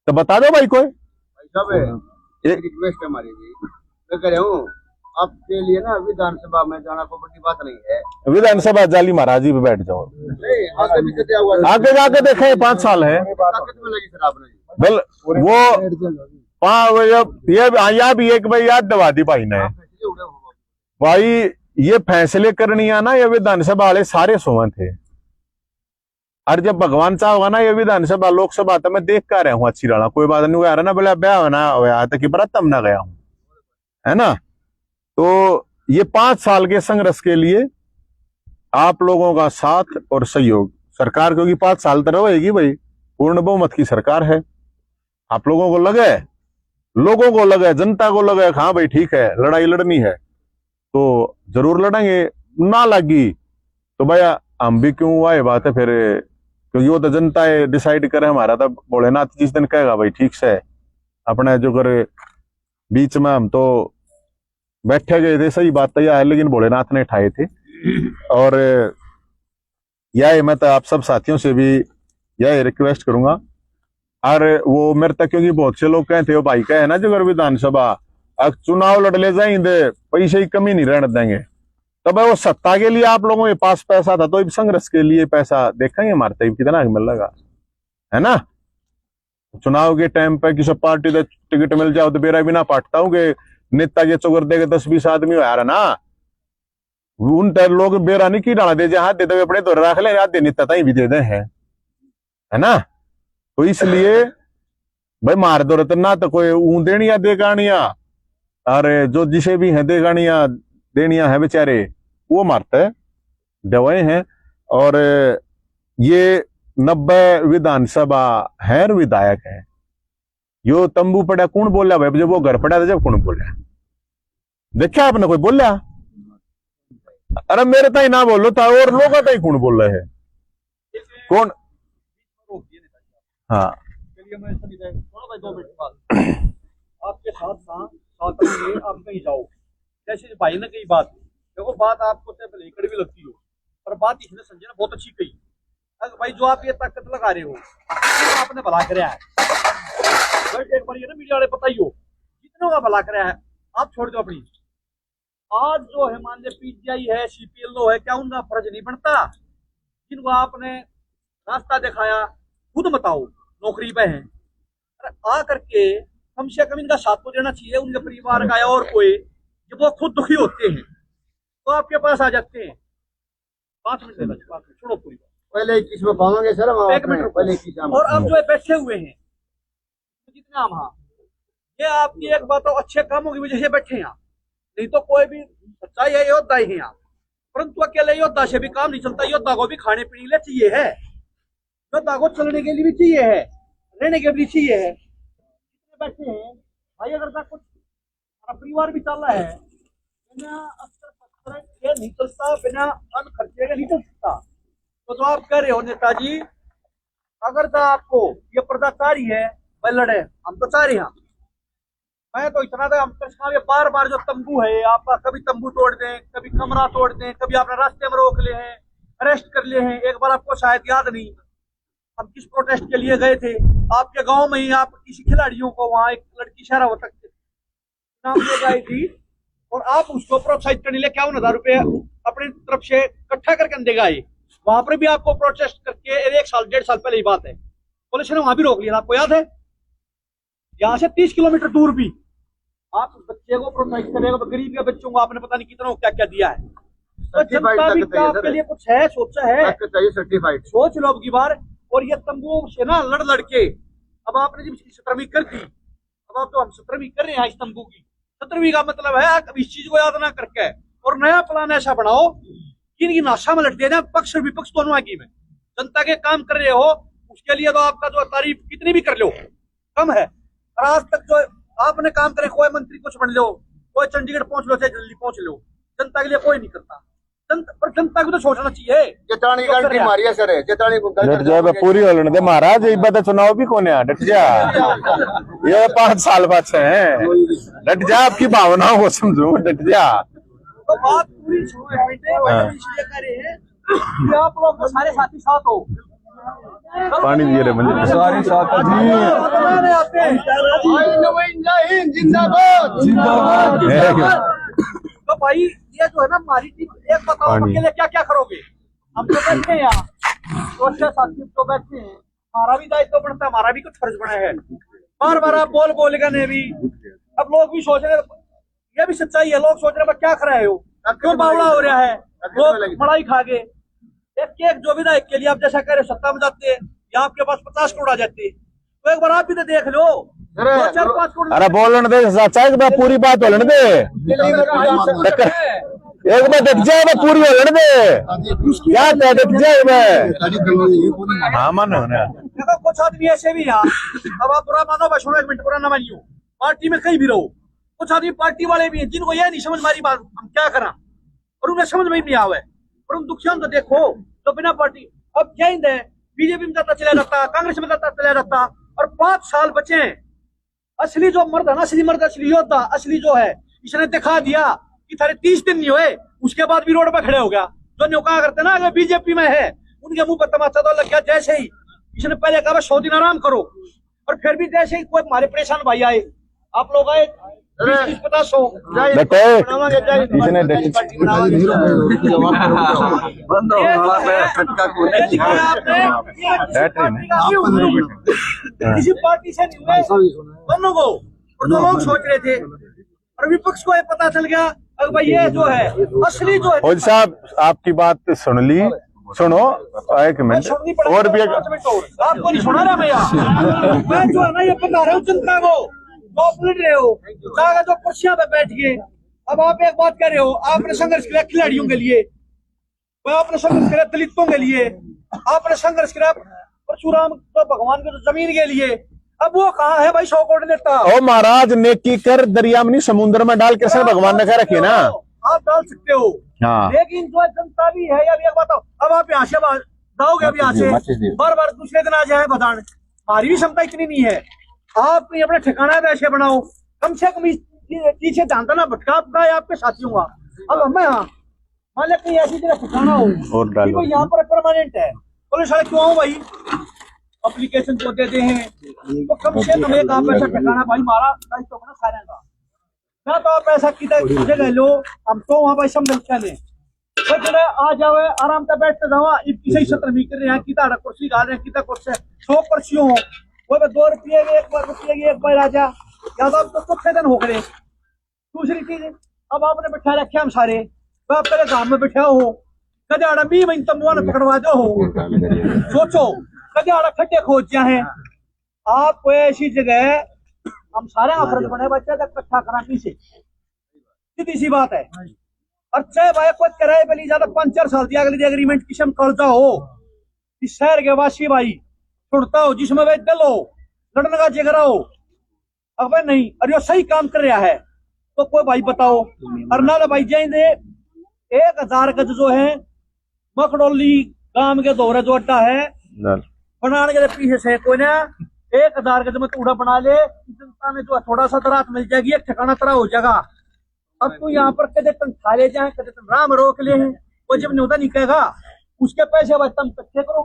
तो बता दो भाई कोई एक रिक्वेस्ट है हमारी जी, मैं कह रहा हूँ आपके लिए ना विधानसभा में जाना कोई बड़ी बात नहीं है। विधानसभा जाली महाराज जी पे बैठ जाओ, नहीं आगे भी दिया हुआ है। आगे जाके देखे 5 साल है ताकत में लगी सर आपने जी। बल वो ये भी एक भाई याद दवा दी भाई ने, भाई ये फैसले करनी है ना ये विधानसभा वाले सारे सोवन थे। और जब भगवान चाहोगा ना ये विधानसभा लोकसभा तो मैं देख कर रहा हूँ अच्छी रहा, कोई बात नहीं आ रहा ना बोले ब्याह होना होया तक की तब ना गया हूं, है ना। तो ये 5 साल के संघर्ष के लिए आप लोगों का साथ और सहयोग सरकार, क्योंकि 5 साल तक रहेगी भाई, पूर्ण बहुमत की सरकार है। आप लोगों को लगे जनता को लगे हाँ भाई ठीक है लड़ाई लड़नी है तो जरूर लड़ेंगे, ना लगी तो भैया हम भी क्यों हुआ ये बात है फिर, क्योंकि वो तो जनता डिसाइड करे हमारा। तो भोलेनाथ जिस दिन कहेगा भाई ठीक से अपने जो करे, बीच में हम तो बैठे गए थे, सही बात तो यह है, लेकिन भोलेनाथ ने उठाए थे। और यह मैं तो आप सब साथियों से भी यह रिक्वेस्ट करूंगा। और वो मेरे तक क्योंकि बहुत से लोग कहते हो भाई कहे ना जो अगर विधानसभा चुनाव लड़ ले जाएंगे पैसे की कमी नहीं रहने देंगे, तो भाई वो सत्ता के लिए आप लोगों के पास पैसा था तो संघर्ष के लिए पैसा देखेंगे हमारे कितना मिल लगा, है ना। चुनाव के टाइम पे किसी पार्टी का टिकट मिल जाओ तो बेरा भी ना पाटता हूँ कि नेता के चौकर दे 10-20 आदमी हो यार ना, उन लोग बेरा नहीं की डाला दे हाथ दे दे अपने तो रख ले याद दे नेता भी दे दे है ना। तो इसलिए भाई मार दो रतना तो कोई ऊं देनिया दे गानिया, अरे जो जिसे भी है दे गानिया देनिया है बेचारे वो मारते दवाएं हैं। और ये 90 विधानसभा है विधायक है, यो तंबू पड़ा कौन बोला भाई, जब वो घर पड़ा था जब कौन बोला देखा आपने कोई बोला, अरे मेरे ताई ना बोलो था और लोग ताई कौन बोल रहे हैं कौन। हाँ आपके साथ में आप कहीं जाओ, जैसे भाई ने कही बात, देखो बात आपको पहले कड़वी लगती हो पर बात इसने संजय ने बहुत अच्छी कही। अगर भाई जो आप ये ताकत लगा रहे हो आपने भला कराया है, एक बार ये ना मीडिया वाले पता ही हो जितनों का भला कराया है, आप छोड़ दो अपनी। आज जो है मान लीजिए पीजीआई है, सीपीएलओ है, क्या उनका फर्ज नहीं बनता जिनको आपने रास्ता दिखाया, खुद बताओ नौकरी पे है, आ करके कम से कम इनका साथ तो देना चाहिए उनके परिवार का या और कोई, जब वो खुद दुखी होते हैं तो आपके पास आ जाते हैं। 5 मिनट छोड़ो पूरी बात, पहले 21 में पाओगे सर हम 1 मिनट पहले 21 और अब जो है बैठे हुए हैं जितने हम, हाँ ये आपकी एक बात तो अच्छे कामों की वजह से बैठे हैं, नहीं तो कोई भी सच्चाई है योद्धा ही है, परंतु अकेले योद्धा से भी काम नहीं चलता, योद्धा को भी खाने पीने के लिए चाहिए है, योद्धा को चलने के लिए भी चाहिए है, रहने के लिए चाहिए है। बैठे हैं भाई, अगर कुछ परिवार भी चल रहा है, बिना अस्त्र नहीं चलता, बिना अन्न खर्चे के नहीं चल सकता। तो जो आप कह रहे हो नेताजी, अगर तो आपको ये पर्दाचारी है भाई लड़े, हम तो चाह रहे हैं, मैं तो इतना था, हम तो बार बार जो तंबू है आपका, कभी तंबू तोड़ दें, कभी कमरा तोड़ दें, कभी आपने रास्ते में रोक ले हैं, अरेस्ट कर लिए हैं। एक बार आपको शायद याद नहीं, हम किस प्रोटेस्ट के लिए गए थे, आपके गांव में ही आप किसी खिलाड़ियों को, वहां एक लड़की शरावत नाम ले गई थी और आप उसको प्रोत्साहित करने लिए 51,000 रुपए अपनी तरफ से इकट्ठा करके देगा। ये वहां पर भी आपको प्रोटेस्ट करके 1 साल 1.5 साल पहले ही बात है, पुलिस ने वहां भी रोक लिया, आपको याद है। यहाँ से 30 किलोमीटर दूर भी आप बच्चे को प्रोत्साहित करेगा, गरीब के बच्चों को आपने पता नहीं कितना क्या क्या दिया है। तो जनता भी क्या आपके लिए कुछ है, सोचा है, सर्टिफाइड सोच लो अब की बार। और ये तंबू से ना लड़ लड़के अब आपने जब इसकी 17वीं कर दी, अब आप तो हम 17वीं कर रहे हैं इस तंबू की। 17वीं का मतलब है अब इस चीज को याद ना करके और नया प्लान ऐसा बनाओ कि इनकी नाशा में लट दिया जाए, पक्ष और विपक्ष दोनों आगे में। जनता के काम कर रहे हो उसके लिए तो आपका जो तारीफ कितनी भी कर लो कम है। और आज तक जो आपने काम करे, कोई मंत्री कुछ बन लो, कोई चंडीगढ़ पहुंच लो, चाहे दिल्ली पहुंच लो, जनता के लिए कोई नहीं करता। पर जनता को तो सोचना चाहिए। चेतावनी गारंटी मारी है सर, चेतावनी को डट जा बे, पूरी होने दे महाराज, ये बता चुनाव भी कौन है, डट जा। ये 5 साल बाद से है, डट जा, आपकी भावनाओं को समझो, डट जा। तो बात पूरी इसलिए कर रहे हैं कि आप लोग तो सारे साथी साथ हो। पानी दिए रे मुझे सारे साथ तो भाई ये जो है ना हमारी टीम, एक बताओ अकेले क्या क्या करोगे। हम तो बैठे हैं यहाँ, तो साथी तो बैठे हैं, हमारा भी दायित्व बनता है, हमारा भी कुछ फर्ज बना है। बार बार आप बोल गए भी, अब लोग भी सोच रहे, ये भी सच्चाई है, लोग सोच रहे क्या कर रहे हो, क्यों बावड़ा हो रहा है, लोग मलाई खा गए। एक जो विधायक के लिए आप जैसा कह रहे हो सत्ता में जाते हैं या आपके पास 50 करोड़ आ जाते, तो एक बार आप भी तो देख लो, 4-5 करोड़। अरे बोलने दे सच्चा है, पूरी बात बोलने दे, एक बार डट जाए, पूरी बोलने दे, क्या डट जाए मैं। हाँ मानो देखो कुछ आदमी ऐसे भी हैं, अब आप बुरा मानो, बस 1 मिनट बुरा ना मानियो, पार्टी में कहीं भी रहो, कुछ आदमी पार्टी वाले भी हैं जिनको यह नहीं समझ मारी बात हम क्या करा, और उन्हें समझ में नहीं आवे। और उन दुखियान तो देखो तो बिना पार्टी, अब क्या है बीजेपी में जाता चला जाता, कांग्रेस में जाता चला जाता, और 5 साल बचे हैं। असली जो मर्द है ना, असली मर्द, असली योद्धा, असली जो है, इसने दिखा दिया कि थारे 30 दिन नहीं हुए, उसके बाद भी रोड पर खड़े हो गया। जो न्योका करते ना अगर बीजेपी में है, उनके मुंह पर तमाचा तो लग गया। जैसे ही इसने पहले कहा 100 दिन आराम करो, और फिर भी जैसे ही कोई हमारे परेशान भाई आए, आप लोग आए 20-50 किसी पार्टी से नहीं हुए दोनों को, और जो लोग सोच रहे थे, और विपक्ष को ये पता चल गया अब भाई ये जो है असली जो है। फौजी साहब आपकी बात सुन ली, सुनो 1 मिनट और भी आपको नहीं सुना रहा मैं जो है ना ये बता रहा हूँ जनता को, आप लड़ रहे हो जो कुर्सियां पे बैठ गए। अब आप एक बात कह रहे हो, आपने संघर्ष किया खिलाड़ियों के लिए, आपने संघर्ष किया दलितों के लिए, आपने संघर्ष किया परशुराम तो भगवान के जमीन के लिए। अब वो कहाँ है भाई 100 करोड़ देता। ओ महाराज नेकी कर दरिया में नहीं समुद्र में डाल के, सर भगवान ने कह रखी ना, आप डाल सकते हो। हाँ। लेकिन जो जनता भी है, अब एक बताओ, अब आप यहाँ से जाओगे, अब यहाँ से बार बार दूसरे दिन आ जाए बदान, हमारी भी क्षमता इतनी नहीं है। आप अपने ठिकाना पे ऐसे बनाओ, कम से कम पीछे जानता ना भटका आपके साथियों का। अब हमें मान लिया कहीं ऐसी जगह ठिकाना हो और यहाँ पर परमानेंट है, बोले साले क्यों आओ भाई, एप्लीकेशन को देते हैं, तो कम से कम एक आप ऐसा ठिकाना भाई हमारा दायित्व बना सारे का ना, तो आप ऐसा जगह लो, हम तो वहाँ भाई समझ चले आ जाओ, आराम से बैठते जाओ। सही 17वीं कर रहे हैं, किता कुर्सी गा रहे हैं, किता कुर्सी 100 कुर्सियों वो 2 रुपये की एक बार राजा, या तो चौथे दिन हो गए। दूसरी चीज, अब आपने बैठा रखे हम सारे, तो आप पहले गांव में बैठे हो, कदे आड़ा 20 महीने तंबुआ ने पकड़वा दो हो, सोचो कदे आड़ा खड्डे खोज जाए। आप कोई ऐसी जगह हम सारे आफरत बने बच्चे तक इकट्ठा करा पीछे, सीधी सी बात है। और चाहे भाई कोई किराए पे ली जाता 5-4 साल दिया अगली एग्रीमेंट किसम कर्जा हो, इस शहर के वासी भाई छुड़ता हो, जिसमें भाई दल हो, लड़ने का जिगरा हो। अब नहीं, अरे वो सही काम कर रहा है तो कोई भाई बताओ। और ना भाई जाएंगे 1000 गज जो है मखडोली गांव के दौरे जो अड्डा है बनाने के पीछे से कोई ना 1000 गज में टूड़ा बना ले, जनता में जो थोड़ा सा रात मिल जाएगी, एक ठिकाना तरह हो जाएगा। अब तू यहाँ पर कदे तन खा ले जाए, कदे तन राम रोक ले, वो जब न्योता नहीं कहेगा उसके पैसे भाई तुम इकट्ठे करो,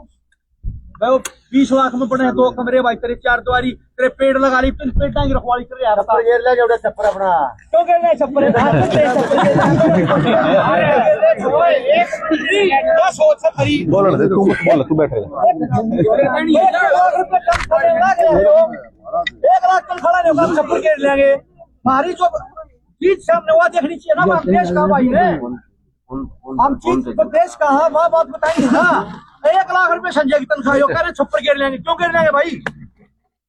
भाई वो 20 लाख में बने 2 कमरे भाई, तेरे 4 द्वारी, तेरे पेड़ लगा ली, तुम पेटा की रखवाली कर यार। छप्पर घेर ले जोड़े छप्पर अपना। क्यों कर रहे छप्पर सोच से खरी बोल दे तू, बोल तू बैठ 1 लाख कल खड़ा नहीं होगा, छप्पर घेर लेंगे। हमारी जो चीज सामने हुआ देखनी चाहिए ना, हम देश का भाई है, हम चीज देश का है, वह बात बताएंगे ना। 1 लाख रुपए संजय की तनख्वाह कह रहे छप्पर घेर लेंगे, क्यों घेर लेंगे भाई?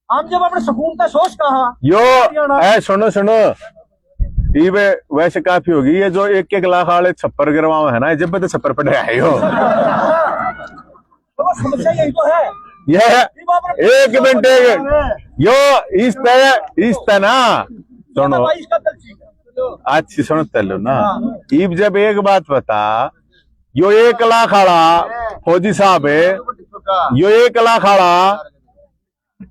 हम जब अपने सुकून का सोच कहा यो ऐ सुनो सुनो, ये वैसे काफी होगी ये जो 1-1 लाख वाले छप्पर गिरवाओ है ना, जब तो छप्पर पड़े आए हो। तो समस्या यही तो है। ये एक मिनट यो इस ना सुनो, भाई इसका दल ठीक है। अच्छी सुनो तलो ना, ईब जब एक बात बता, यो 1 लाख वाला फौजी साहब है, यो 1 लाख वाला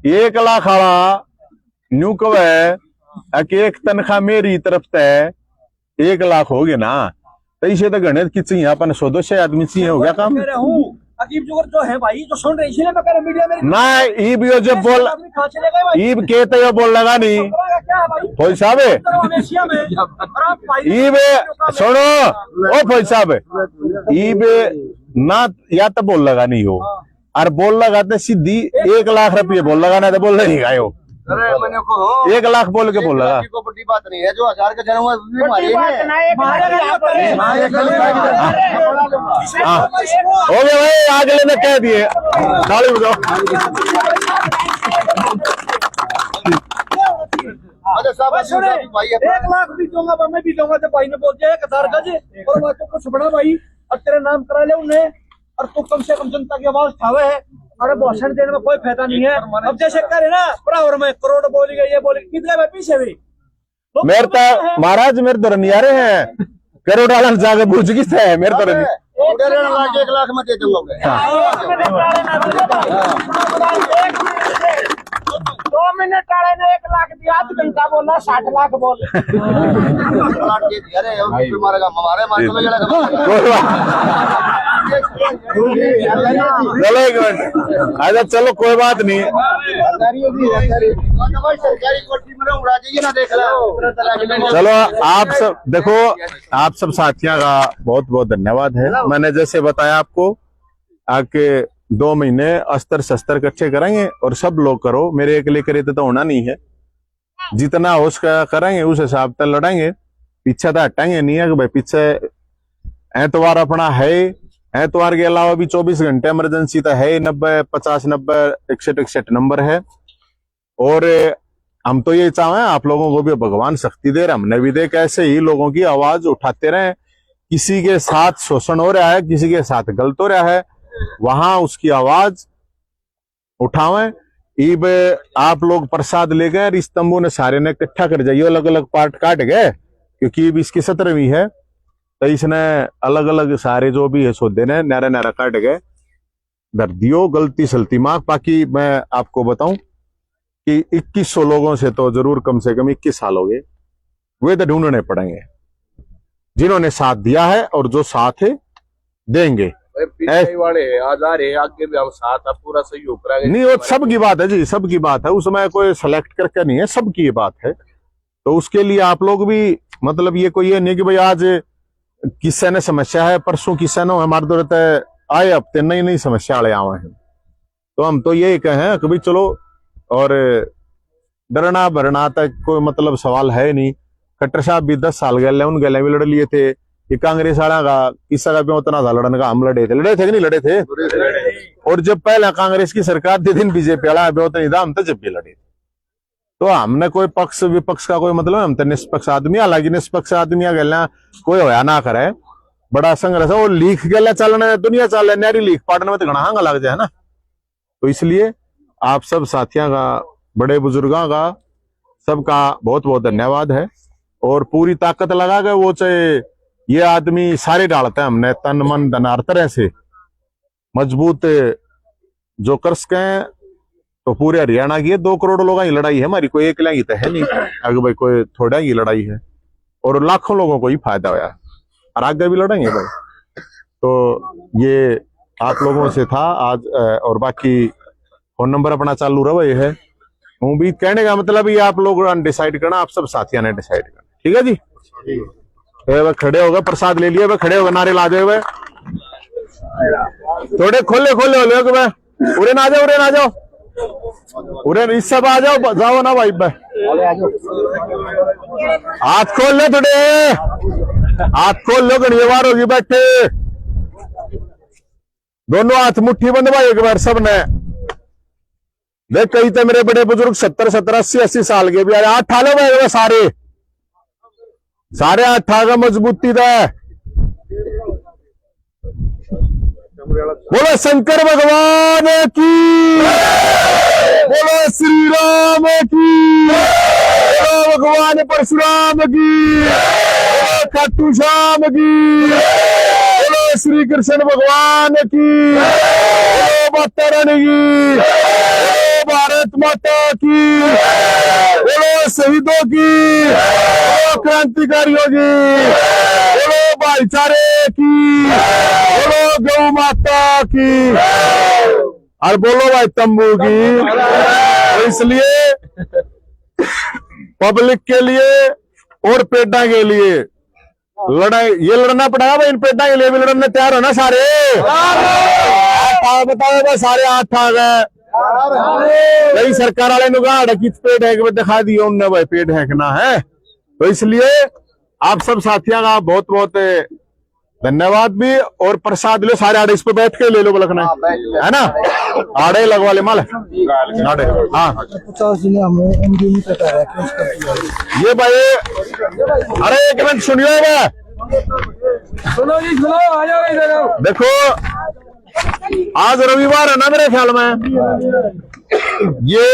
1 लाख वाला न्यू कब है कि एक तनख्वाह मेरी तरफ से 1 लाख हो गया ना, तो इसे तो गणित की चाहिए अपन 100-200 आदमी चाहिए, हो गया काम। कह रहा हूँ अकीब जुगर जो है भाई, जो सुन रहे इसलिए मैं कह रहा मीडिया में ना ईब यो जब बोल खा चलेगा भाई। ईब कहते यो बोल लगा नहीं क्या है भाई फौजी साहब है, मलेशिया में, और आप भाई ईब सुनो ओ फौजी साहब, ईब ना या तो बोल लगा नहीं हो, और बोल लगाते सीधी 1 लाख रुपये बोल लगाना, तो बोल नहीं गायो। अरे मैंने को 1 लाख बोल के बोल लगा, को बड़ी बात नहीं है, जो 1000 का जन्म हुआ बीमारी है। हाँ हो गया भाई, अगले ने कह दिए ताली बजाओ। अरे साहब भाई सुने, 1 लाख भी दूंगा, मैं भी दूंगा, तो भाई ने बोल दिया 1000 गज और मैं तो कुछ बड़ा भाई, और तेरे नाम करा ले उन्हें, और तू कम से कम जनता की आवाज उठावे है, और भाषण देने में कोई फायदा नहीं है। अब जैसे करे ना बराबर में करोड़ बोली गई, ये बोली कितने में पीछे भी मेरे तो महाराज मेरे तो रनियारे हैं, करोड़ वाला जाके पूछ किस है मेरे तो 1 लाख में दे दूंगा। 2 मिनट वाले ने 1 लाख दिया, 8 घंटा बोला 60 लाख बोल। अरे मारेगा हमारे चलो 1 मिनट, अच्छा चलो कोई बात नहीं। सरकारी कोठी में उड़ा जाइए ना, देख लो। चलो आप सब देखो, आप सब साथियों का बहुत बहुत धन्यवाद है। मैंने जैसे बताया आपको आके 2 महीने अस्तर शस्त्र इकट्ठे करेंगे और सब लोग करो, मेरे अकेले करे तो होना नहीं है, जितना हो उसका करेंगे उस हिसाब से लड़ेंगे, पीछे तो हटेंगे नहीं है कि भाई पीछे। एतवार अपना है, एतवार के अलावा भी 24 घंटे इमरजेंसी तो है, 90 50 90 61 नंबर है। और हम तो ये चाहें आप लोगों को भी भगवान शक्ति दे रहे, हमने भी देख ऐसे ही लोगों की आवाज उठाते रहे। किसी के साथ शोषण हो रहा है, किसी के साथ गलत हो रहा है, वहां उसकी आवाज उठावें। ईब आप लोग प्रसाद ले गए, इस तंबू ने सारे ने इकट्ठा कर जाइए, अलग अलग पार्ट काट गए, क्योंकि ईब इसकी 17वीं है, तो इसने अलग अलग सारे जो भी है सौदे ने नारा नारा काट गए, धर दियो गलती सलती मार्क। बाकी मैं आपको बताऊं कि 2100 लोगों से तो जरूर कम से कम 21 साल हो गए, वे तो ढूंढने पड़ेंगे जिन्होंने साथ दिया है और जो साथ है देंगे। वाले आधार है, आगे भी हम साथ आप पूरा सहयोग करेंगे। नहीं वो सबकी बात है जी, सबकी बात है, उसमें कोई सेलेक्ट करके नहीं है, सबकी ये बात है। तो उसके लिए आप लोग भी मतलब ये कोई ये नहीं कि भाई आज किसी ने समस्या है, परसों किसी ने हमारे दौर आए हफ्ते नई नई समस्या वाले आए हैं, तो हम तो यही कहें कि भाई चलो, और डरना भरना तक कोई मतलब सवाल है नहीं। खट्टर साहब भी 10 साल गए, उन गले भी लड़ लिए थे, ये कांग्रेस वाला का किस्सा का भी उतना था लड़ने का, हम लड़े थे कि नहीं लड़े थे। और जब पहले कांग्रेस की सरकार थी दिन बीजेपी वाला उतना था, हम तो जब भी लड़े थे। तो हमने कोई पक्ष विपक्ष का कोई मतलब, हम तो निष्पक्ष आदमी, हालांकि निष्पक्ष आदमी गलना कोई होया ना करे, बड़ा संघर्ष है। वो लीख गल चलने दुनिया चल नारी लीख पाटने में तो घना हांगा लग जाए ना। तो इसलिए आप सब साथियों का, बड़े बुजुर्गों का, सबका बहुत बहुत धन्यवाद है। और पूरी ताकत लगा के वो चाहे ये आदमी सारे डालते हैं, हमने तन मन धन हर तरह से मजबूत जो कर सके। तो पूरे हरियाणा की 2 करोड़ लोगों की लड़ाई है हमारी, कोई अकेला की तो है नहीं, आगे भाई कोई थोड़ा की लड़ाई है, और लाखों लोगों को ही फायदा होया, और आगे भी लड़ेंगे भाई। तो ये आप लोगों से था आज और बाकी फोन नंबर अपना चालू रहा ये है। हूँ भी कहने का मतलब ये आप लोग डिसाइड करना, आप सब साथियों ने डिसाइड करना, ठीक है जी। वह खड़े हो गए, प्रसाद ले लिया, वह खड़े हो गए, नारे ला दे हुए थोड़े खोले खोले हो लोग, उरे ना जाओ, उरे ना जाओ, उरे इस सब आ जाओ, जाओ ना भाई। हाथ खोल लो थोड़े, हाथ खोल लो, गणियवार होगी बैठे, दोनों हाथ मुट्ठी बंद भाई एक बार सब ने। देख कई तो मेरे बड़े बुजुर्ग 70-70, 80-80 साल के भी हाथ ठा लो भाई, सारे सारे हाथ ठा का मजबूती दा। बोलो शंकर भगवान की, बोलो श्री राम की, बोलो भगवान परशुराम की, बोलो खाटू श्याम की, बोलो श्री कृष्ण भगवान की, बोलो माता रानी की, बोलो भारत माता की, बोलो शहीदों की, बोलो क्रांतिकारियों की, बोलो भाईचारे की, बोलो गौ माता की, और बोलो भाई तंबू की। तो इसलिए पब्लिक के लिए और पेटा के लिए लड़ाई, ये लड़ना पड़ेगा भाई, इन पेटा के लिए भी लड़ने तैयार हो ना सारे। बताओ भाई, सारे हाथ आ गए, कई सरकार वाले ने कहा किस पेट है दिखा दिया उनने भाई, पेट हैकना है। तो इसलिए आप सब साथियों का बहुत बहुत धन्यवाद भी, और प्रसाद लो सारे आड़े, इस पे बैठ के ले लो बलकना है ना, आड़े लगवा ले माल आड़े। हाँ 50 दिन हमें MD में पता है ये भाई, अरे एक मिनट सुनियो भाई, सुनो जी सुनो, आ जाओ इधर। देखो आज रविवार है ना मेरे ख्याल में, ये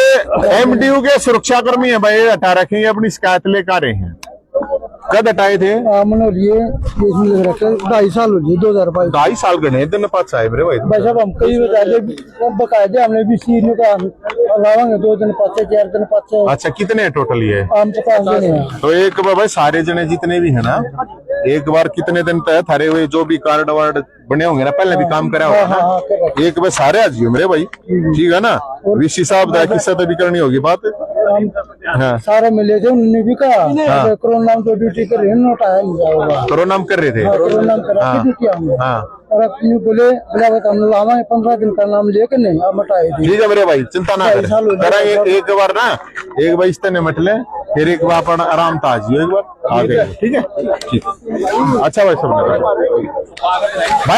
MDU के सुरक्षा कर्मी है भाई, हटा रखे अपनी शिकायत लेकर आ रहे हैं। कब हटाए थे? मनोर ये इसमें लिख रखा है 2.5 साल हो गए, 2022 2.5 साल गणे दिन पास आए मेरे भाई। भाई साहब हम कई बकायदे हमने भी सी ने का लावांगे 2 दिन पाचे 4 दिन पाचे। अच्छा कितने टोटल ये? हम तो 5 दिन है। तो एक बार भाई सारे जने जितने भी है ना, एक बार कितने दिन तक थारे हुए जो भी कार्ड वार्ड बने होंगे ना, पहले भी काम करा होगा ना, एक बार सारे आ जियो मेरे भाई, ठीक है ना। वीसी साहब किस्सा तो भी करनी होगी बात। हाँ सारे मिले थे, उन्होंने भी कहा कोरोना नाम तो ड्यूटी कर रहे हैं, नोट आया नहीं जाएगा। कोरोना में कर रहे थे, कोरोना नाम करा ड्यूटी किया हमने। और अपनी बोले हम लावांगे 15 दिन का नाम लेके नहीं, अब हटाए थे। ठीक है मेरे भाई, चिंता ना करें, एक बार ना एक बार इस तरह मट ले, फिर एक बार अपना आराम ताजियो एक बार आ गए, ठीक है। अच्छा भाई सब भाई